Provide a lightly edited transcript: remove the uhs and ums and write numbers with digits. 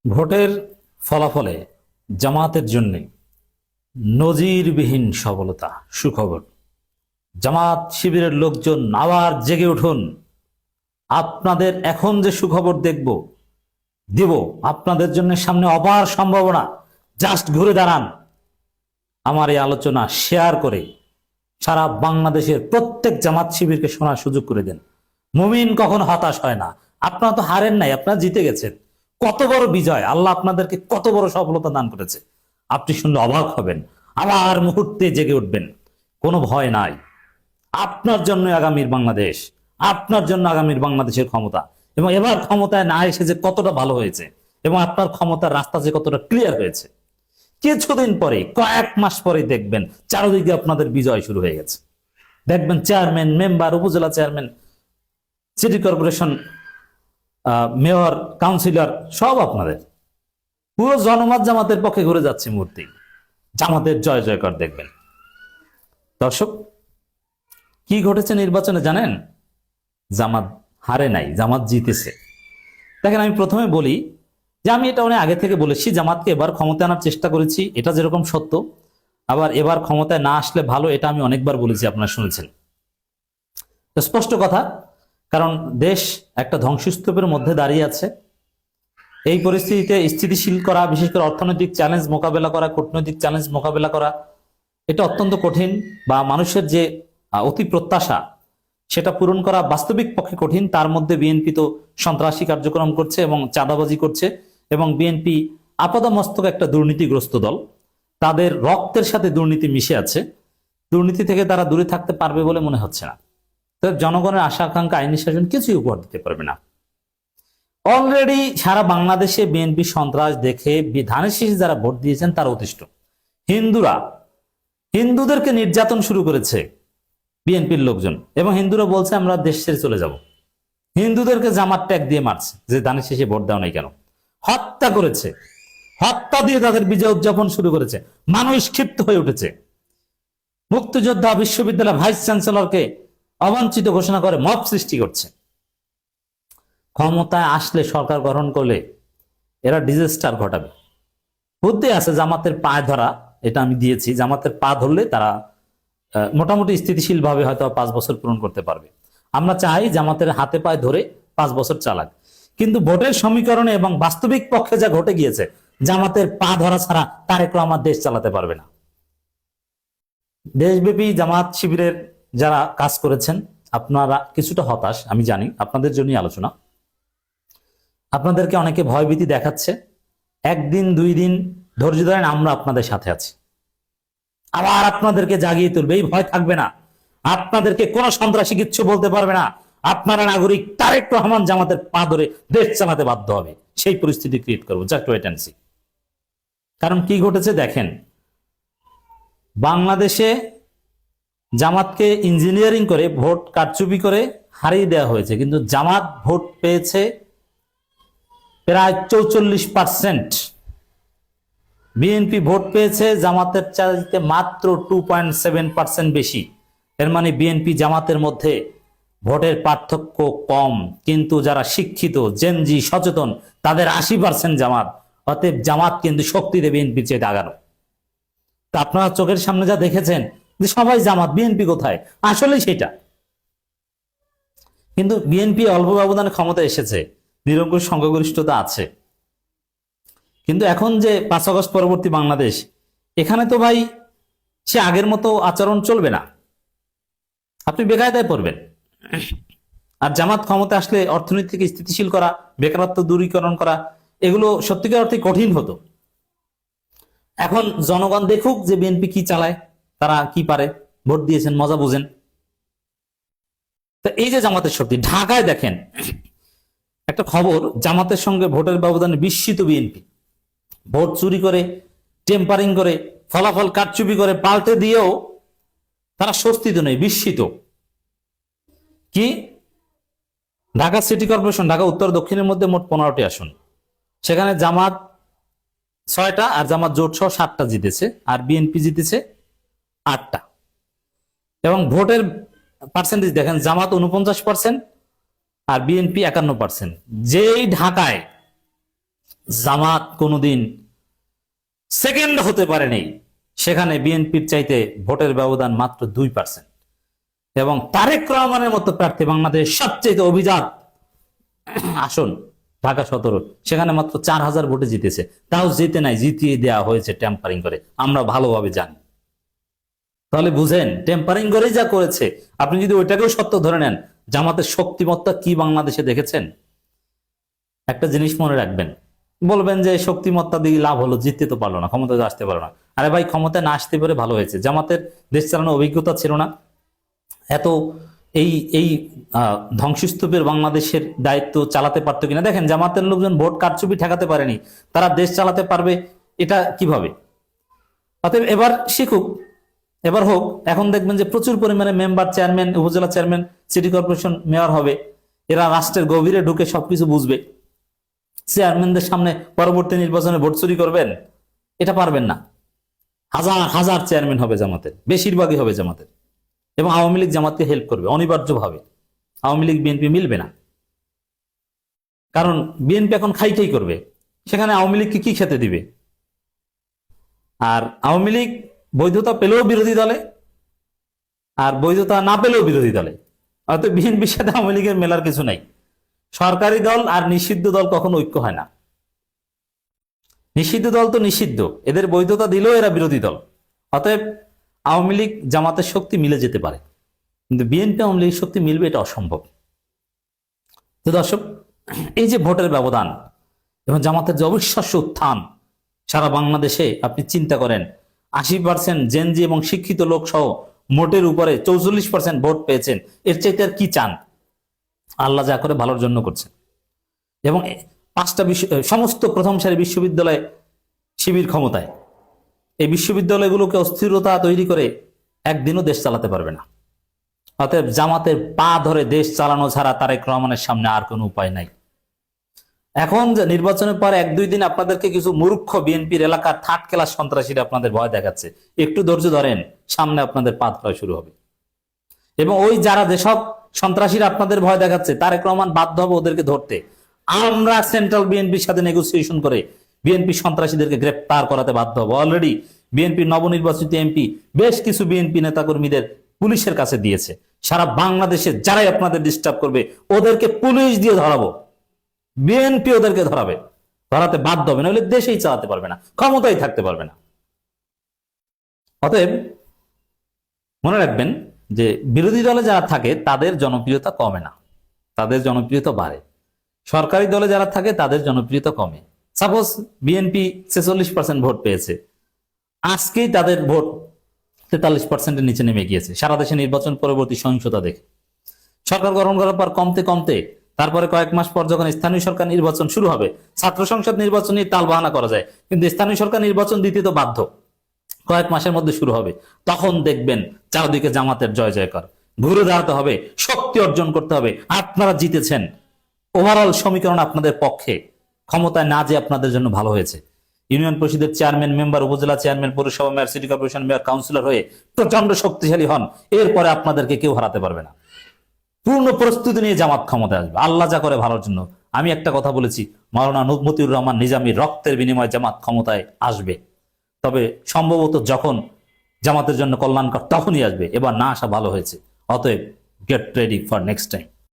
ভোটের ফলাফলে জামাতের জন্য নজিরবিহীন সফলতা। সুখবর, জামাত শিবিরের লোকজন আবার জেগে উঠুন। আপনাদের এখন যে সুখবর দিব আপনাদের জন্য সামনে অপার সম্ভাবনা। জাস্ট ঘুরে দাঁড়ান, আমার এই আলোচনা শেয়ার করে সারা বাংলাদেশের প্রত্যেক জামাত শিবিরকে শোনার সুযোগ করে দেন। মুমিন কখনো হতাশ হয় না। আপনারা তো হারেন নাই, আপনারা জিতে গেছেন। কত বড় বিজয়! আল্লাহ আপনাদেরকে কত বড় সফলতা দান করেছে, আপনি শুনলে অবাক হবেন। আবার মুহূর্তে জেগে উঠবেন, কোনো ভয় নাই। আপনার জন্য আগামীর বাংলাদেশ, আপনার জন্য আগামীর বাংলাদেশের ক্ষমতা, এবং এবার ক্ষমতায় না এসে যে কতটা ভালো হয়েছে, এবং আপনার ক্ষমতার রাস্তা যে কতটা ক্লিয়ার হয়েছে। কিছুদিন পরে, কয়েক মাস পরে দেখবেন চারদিকে আপনাদের বিজয় শুরু হয়ে গেছে। দেখবেন চেয়ারম্যান, মেম্বার, উপজেলা chairman, city corporation, mayor, councillor সব আপনাদের। পুরো জনমত জামাতের পক্ষে ঘুরে যাচ্ছে মূর্তি। জামাতের জয় জয়কার দেখবেন। দর্শক, কি ঘটেছে নির্বাচনে জানেন? জামাত হারে নাই, জামাত জিতেছে। দেখেন, আমি প্রথমে বলি যে আমি এটা অনেক আগে থেকে বলেছি, জামাতকে এবার ক্ষমতায় আনার চেষ্টা করেছি, এটা যেরকম সত্য। আবার এবার ক্ষমতায় না আসলে ভালো, এটা আমি অনেকবার বলেছি, আপনারা শুনেছেন। স্পষ্ট কথা, কারণ দেশ একটা ধ্বংসস্তূপের মধ্যে দাঁড়িয়ে আছে। এই পরিস্থিতিতে স্থিতিশীল করা, বিশেষ করে অর্থনৈতিক চ্যালেঞ্জ মোকাবেলা করা, কূটনৈতিক চ্যালেঞ্জ মোকাবেলা করা, এটা অত্যন্ত কঠিন। বা মানুষের যে অতি প্রত্যাশা, সেটা পূরণ করা বাস্তবিক পক্ষে কঠিন। তার মধ্যে বিএনপি তো সন্ত্রাসী কার্যক্রম করছে এবং চাঁদাবাজি করছে, এবং বিএনপি আপাদমস্তক একটা দুর্নীতিগ্রস্ত দল। তাদের রক্তের সাথে দুর্নীতি মিশে আছে। দুর্নীতি থেকে তারা দূরে থাকতে পারবে বলে মনে হচ্ছে না। তবে জনগণের আশা আকাঙ্ক্ষা, আইনি শাসন কিছুই উপহার দিতে পারবে না। অলরেডি সারা বাংলাদেশে বিএনপি সন্ত্রাস দেখে ধানের শীষে যারা ভোট দিয়েছেন তারা অতিষ্ঠ। হিন্দুদেরকে নির্যাতন শুরু করেছে বিএনপির লোকজন, এবং হিন্দুরা বলছে আমরা দেশ ছেড়ে চলে যাব। হিন্দুদেরকে জামাত ট্যাগ দিয়ে মারছে যে ধানের শীষে ভোট দাও নাই কেন। হত্যা করেছে, হত্যা দিয়ে তাদের বিজয় উদযাপন শুরু করেছে। মানুষ ক্ষিপ্ত হয়ে উঠেছে। মুক্তিযোদ্ধা বিশ্ববিদ্যালয় ভাইস চ্যান্সেলরকে অবাঞ্ছিত ঘোষণা করে মব সৃষ্টি করছে। ক্ষমতায় আসলে, সরকার গঠন করলে এরা ডিজাস্টার ঘটাবে। বুদ্ধি আছে জামাতের পায়ে ধরা, এটা আমি দিয়েছি। জামাতের পা ধরলে তারা মোটামুটি স্থিতিশীল ভাবে হয়তো 5 বছর পূরণ করতে পারবে। আমরা চাই জামাতের হাতে পায়ে ধরে 5 বছর চালাক। কিন্তু ভোটের সমীকরণে এবং বাস্তবিক পক্ষে যা ঘটে গিয়েছে, জামাতের পা ধরা ছাড়া তারেক রহমান দেশ চালাতে পারবে না। দেশব্যাপী জামাত শিবিরের যারা কাজ করেছেন, আপনারা কিছুটা হতাশ, আমি জানি। আপনাদের জন্যই আলোচনা। আপনাদেরকে অনেকে ভয়ভীতি দেখাচ্ছে। 1 দিন 2 দিন ধৈর্য ধরেন, আমরা আপনাদের সাথে আছি। আবার আপনাদেরকে জাগিয়ে তুলবে, এই ভয় থাকবে না। আপনাদেরকে কোন সন্ত্রাসী কিচ্ছু বলতে পারবে না। আপনারা নাগরিক, তারেক রহমান জামাতের পা ধরে দেশ চালাতে বাধ্য হবে। সেই পরিস্থিতি ক্রিয়েট করবো, জাস্ট ওয়েট এন্ড সি। কারণ কি ঘটেছে দেখেন, বাংলাদেশে জামাতকে ইঞ্জিনিয়ারিং করে, ভোট কারচুপি করে হারিয়ে দেওয়া হয়েছে, কিন্তু জামাত ভোট পেয়েছে প্রায় 44%। বিএনপি ভোট পেয়েছে জামাতের চাইতে মাত্র 2.7% বেশি। এর মানে বিএনপি জামাতের মধ্যে ভোটের পার্থক্য কম, কিন্তু যারা শিক্ষিত, জেনজি, সচেতন, তাদের 80% জামাত। অতএব জামাত কিন্তু শক্তিতে বিএনপির চেয়ে আগানো। তা আপনারা চোখের সামনে যা দেখেছেন যে সবাই জামাত, বিএনপি কোথায়, আসলেই সেটা। কিন্তু বিএনপি অল্প ব্যবধানে ক্ষমতা এসেছে, নিরঙ্কুশ সংখ্যাগরিষ্ঠতা আছে। কিন্তু এখন যে 5 আগস্ট পরবর্তী বাংলাদেশ, এখানে তো ভাই সে আগের মতো আচরণ চলবে না। আপনি বেকায়দায় পড়বেন। আর জামাত ক্ষমতা আসলে অর্থনীতিকে স্থিতিশীল করা, বেকারত্ব দূরীকরণ করা, এগুলো সত্যিকার অর্থে কঠিন হতো। এখন জনগণ দেখুক যে বিএনপি কি চালায়, তারা কি পারে। ভোট দিয়েছেন, মজা বুঝেন। তো এই যে জামাতের শক্তি, ঢাকায় দেখেন একটা খবর, জামাতের সঙ্গে ভোটের ব্যবধানে বিস্মিত বিএনপি। ভোট চুরি করে, টেম্পারিং করে, ফলাফল কারচুপি করে, পাল্টে দিয়েও তারা স্বস্তিতে নেই, বিস্মিত। কি, ঢাকা সিটি কর্পোরেশন, ঢাকা উত্তর দক্ষিণের মধ্যে মোট 15টি আসন, সেখানে জামাত 6টা আর জামাত জোট সহ 7টা জিতেছে, আর বিএনপি জিতেছে 8টা। এবং ভোটের পার্সেন্টেজ দেখেন, জামাত 49% আর বিএনপি 51%। যেই ঢাকায় জামাত কোনোদিন সেকেন্ড হতে পারেনি, সেখানে বিএনপির চাইতে ভোটের ব্যবধান মাত্র 2%। এবং তারেক রহমানের মতো প্রার্থী, বাংলাদেশ সবচেয়ে অভিজাত আসন ঢাকা 17, সেখানে মাত্র 4000 ভোটে জিতেছে। তাও জিতে নাই, জিতিয়ে দেওয়া হয়েছে টেম্পারিং করে, আমরা ভালোভাবে জানি। তাহলে বুঝেন, টেম্পারিং করেই যা করেছে। আপনি যদি ওইটাকেও সত্য ধরে নেন, জামাতের শক্তিমত্তা কি বাংলাদেশে দেখেছেন? একটা জিনিস মনে রাখবেন, বলবেন যে শক্তিমত্তা দিয়ে লাভ হলো, জিততে তো পারলো না, ক্ষমতায় আসতে পারলো না। আরে ভাই, ক্ষমতায় না আসতে পারে ভালো হয়েছে। জামাতের দেশ চালানোর অভিজ্ঞতা ছিল না, এত এই এই ধ্বংসস্তূপের বাংলাদেশের দায়িত্ব চালাতে পারতো কিনা। দেখেন, জামাতের লোকজন ভোট কারচুপি ঠেকাতে পারেনি, তারা দেশ চালাতে পারবে এটা কিভাবে? অতএব এবার শিখুক, এবার হোক। এখন দেখবেন যে প্রচুর পরিমাণে মেম্বার, চেয়ারম্যান, উপজেলা চেয়ারম্যান, সিটি কর্পোরেশন মেয়র হবে। এরা রাষ্ট্রের গভীরে ঢুকে সবকিছু বুঝবে। চেয়ারম্যানদের সামনে পরবর্তী নির্বাচনে ভোট চুরি করবেন, এটা পারবেন না। হাজার হাজার চেয়ারম্যান হবে জামাতের, বেশিরভাগই হবে জামাতের। এবং আওয়ামী লীগ জামাতকে হেল্প করবে অনিবার্যভাবে। আওয়ামী লীগ বিএনপি মিলবে না, কারণ বিএনপি এখন খাইটাই করবে, সেখানে আওয়ামী লীগকে কি খেতে দিবে? আর আওয়ামী লীগ বৈধতা পেলেও বিরোধী দলে, আর বৈধতা না পেলেও বিরোধী দলে। অর্থাৎ বিএনপির সাথে আওয়ামী লীগের মেলার কিছু নাই। সরকারি দল আর নিষিদ্ধ দল কখনো ঐক্য হয় না। নিষিদ্ধ দল তো নিষিদ্ধ, এদের বৈধতা দিলেও এরা বিরোধী দল। অতএব আওয়ামী লীগ জামাতের শক্তি মিলে যেতে পারে, কিন্তু বিএনপি আওয়ামী লীগের শক্তি মিলবে এটা অসম্ভব। তো দর্শক, এই যে ভোটের ব্যবধান এবং জামাতের যে অবিশ্বাস্য উত্থান সারা বাংলাদেশে, আপনি চিন্তা করেন 80% জেনজি এবং শিক্ষিত লোক সহ মোটের উপরে 44% ভোট পেয়েছেন। এর চাইতে আর কি চান? আল্লাহ যা করে ভালোর জন্য করছেন। এবং 5টা সমস্ত প্রথম সারি বিশ্ববিদ্যালয়ে শিবির ক্ষমতায়। এই বিশ্ববিদ্যালয়গুলোকে অস্থিরতা তৈরি করে একদিনও দেশ চালাতে পারবে না। অতএব জামাতের পা ধরে দেশ চালানো ছাড়া তারেক রহমানের সামনে আর কোনো উপায় নাই। এখন যে নির্বাচনের পর 1-2 দিন আপনাদেরকে কিছু মূর্খ বিএনপির এলাকার থার্ড ক্লাস সন্ত্রাসীরা আপনাদের ভয় দেখাচ্ছে, একটু ধৈর্য ধরেন, সামনে আপনাদের পা ধরা শুরু হবে। এবং ওই যারা যেসব সন্ত্রাসীরা আপনাদের ভয় দেখাচ্ছে, তারেক রহমান বাধ্য হবে ওদেরকে ধরতে। আমরা সেন্ট্রাল বিএনপির সাথে নেগোসিয়েশন করে বিএনপি সন্ত্রাসীদেরকে গ্রেপ্তার করাতে বাধ্য হবো। অলরেডি বিএনপির নবনির্বাচিত এমপি বেশ কিছু বিএনপি নেতাকর্মীদের পুলিশের কাছে দিয়েছে। সারা বাংলাদেশে যারাই আপনাদের ডিস্টার্ব করবে ওদেরকে পুলিশ দিয়ে ধরাবো, বিএনপি ওদেরকে ধরাতে বাধ্য হবে, নইলে দেশেই চালাতে পারবে না, ক্ষমতায় থাকতে পারবে না। অতএব মনে রাখবেন যে বিরোধী দলে যারা থাকে তাদের জনপ্রিয়তা কমে না, তাদের জনপ্রিয়তা বাড়ে। সরকারি দলে যারা থাকে তাদের জনপ্রিয়তা কমে। সাপোজ বিএনপি 46% ভোট পেয়েছে, আজকেই তাদের ভোট 43%-এর নিচে নেমে গিয়েছে সারা দেশে নির্বাচন পরবর্তী সহিংসতা দেখে। সরকার গঠন করার পর কমতে কমতে তারপরে কয়েক মাস পর যখন স্থানীয় সরকার নির্বাচন শুরু হবে, ছাত্র সংসদ নির্বাচন নিয়ে তালবাহানা করা যায়, কিন্তু স্থানীয় সরকার নির্বাচন দিতে তো বাধ্য, কয়েক মাসের মধ্যে শুরু হবে। তখন দেখবেন চারদিকে জামাতের জয় জয়কার। ঘুরে দাঁড়াতে হবে, শক্তি অর্জন করতে হবে। আপনারা জিতেছেন, ওভারঅল সমীকরণ আপনাদের পক্ষে, ক্ষমতায় না যে আপনাদের জন্য ভালো হয়েছে। ইউনিয়ন পরিষদের চেয়ারম্যান, মেম্বার, উপজেলা চেয়ারম্যান, পৌরসভা mayor, city corporation mayor, councillor হয়ে প্রচন্ড শক্তিশালী হন, এরপরে আপনাদেরকে কেউ হারাতে পারবে না। পূর্ণ প্রস্তুতি নিয়ে জামাত ক্ষমতায় আসবে, আল্লাহ যা করে ভালোর জন্য। আমি একটা কথা বলেছি, মাওলানা মতিউর রহমান নিজামীর রক্তের বিনিময়ে জামাত ক্ষমতায় আসবে, তবে সম্ভবত যখন জামাতের জন্য কল্যাণকর তখনই আসবে, এবার না আসা ভালো হয়েছে। অতএব get ready for next time.